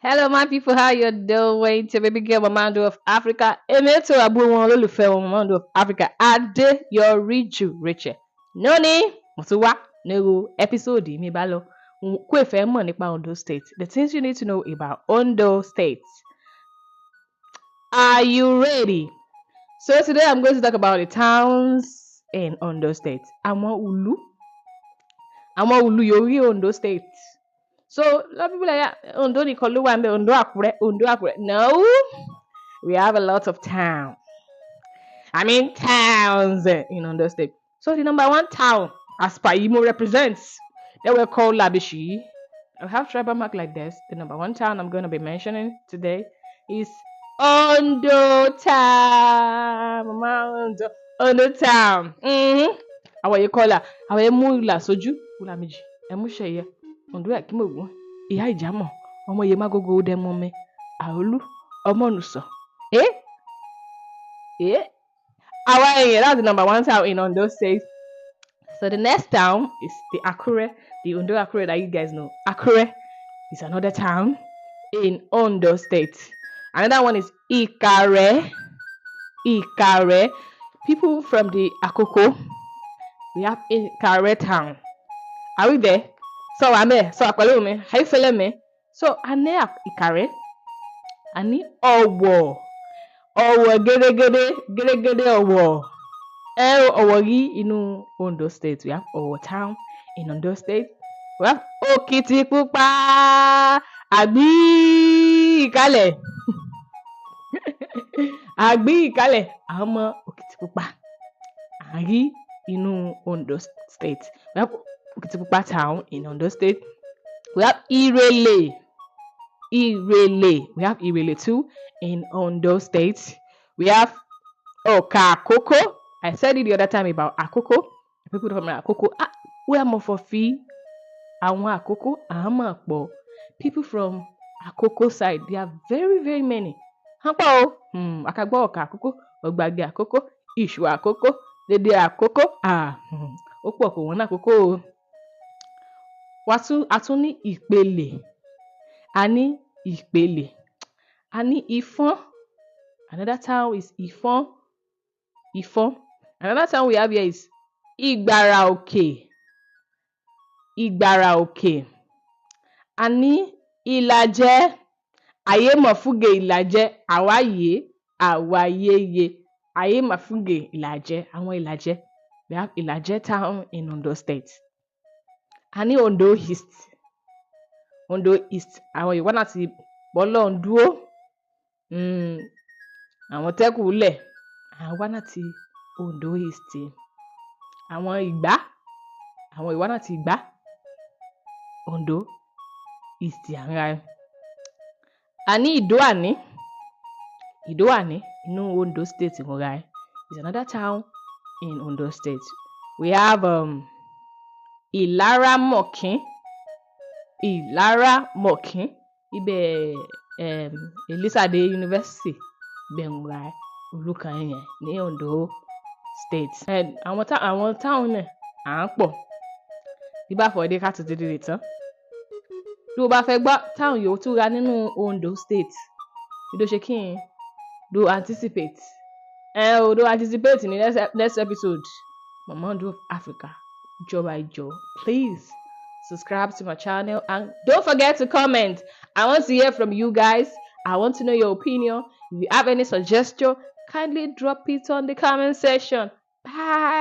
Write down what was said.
Hello, my people. How you doing? To baby girl, Mamando of Africa. Emeto abu wọn olólùfẹ́ wọn Mamando of Africa. Adéyọríjù Rachel. Noni, mo tún wá nírú ẹ́písòdì mi bá lọ. Kó ìfẹ́ mọ̀ nípa Ondo State. The things you need to know about Ondo State. Are you ready? So today I'm going to talk about the towns in Ondo State. Àwọn ìlú yorí Ondo State. So, a lot of people like Ondo Nikoluwa and Ondo Akure, Ondo Akure. No, we have a lot of towns. Towns in Ondo State. So the number one town, as Paimo represents, they were called Labishi. I have tribal mark like this. The number one town I'm going to be mentioning today is Ondo Town. Ondo Town. Àwọn yìí kọ́lá àwọn ẹ̀ mú ìlà sójú ìlà méjì ẹ̀ mú ṣẹ̀yẹ Ondo ẹ̀ kí mo wọ́n ìyá ìjàmọ̀ ọmọ yẹn má gógó dẹ mọ́ mi àolú ọmọ nùsọ̀ àwọn ẹ̀yìn that's the number one town in Ondo State. So the next town is the Akure, the Ondo Akure that you guys know. Akure is another town in Ondo State. Another one is Ikare. Ikare. People from the Akoko. We have Ikare town. Are we there? So I'm there. So Akwale me. How you feeling me? So ane Ikare. Ani Owo. Owo gede Owo. Owo yìí inú Ondo State. We have Owo town in Ondo State. We have Okitipupa. Agbi Ìkàlẹ̀. Agbi Ìkàlẹ̀. Àwọn ọmọ Okitipupa. Àrí inú Ondo State. We have Okitipupa town in Ondo State. We have Irele. We have Irele too in Ondo State. We have Akoko. I said it the other time about Akoko. People from Akoko. Where more for fee? Àwọn Akoko. Àmọ́ people from Akoko side, they are very, very many. Akagbo Ọ̀kà Akoko, Ọ̀gbàgì Akoko, Ìṣù Akoko, Dédé Akoko. Ó pọ̀ kò wọ́n ní Akoko o. A tún ní Ìpele. A ní Ìpele. A ní Ìfọ̀n. Another town is Ìfọ̀n. Ìfọ̀n. Another town we have here is Ìgbàrà Òkè. Ìgbàrà Òkè. A ní Ìlàjẹ. Ayé Mọ̀fúgè Ìlàjẹ. Àwáyéye. Ayé Mọ̀fúgè Ìlàjẹ. Àwọn Ìlàjẹ. We have Ìlàjẹ town in Ondo State. A ní Ondo East. Ondo East. Àwọn ìwọ́n láti bọ́lọ̀ ń dúró. Àwọn tẹ́kù lẹ̀. Àwọn láti Ondo East. Àwọn Ìgbá. Àwọn ìwọ́n láti Ìgbá. Ondo East àǹrà. A ní Ìdó-àní. Ìdó-àní inú Ondo State ìmúra is another town in Ondo State. We have Ìlárá-Mọ̀kín. Ìlárá-Mọ̀kín. Ibẹ̀ Elizade University ibẹ̀ ìmúra olùkàn yẹn ní Ondo State. Àwọn town náà à ń pọ̀. Bí bá fọ̀ dé ká tó dédé tán. Bí o bá fẹ́ gbọ́ town yòó tún ra nínú Ondo State. Do ṣe kí n do anticipate. Do anticipate in the next episode. Mamando of Africa. Ìjọba ìjọ. Please subscribe to my channel and don't forget to comment. I want to hear from you guys. I want to know your opinion. If you have any suggestion, kindly drop it on the comment section. Bye.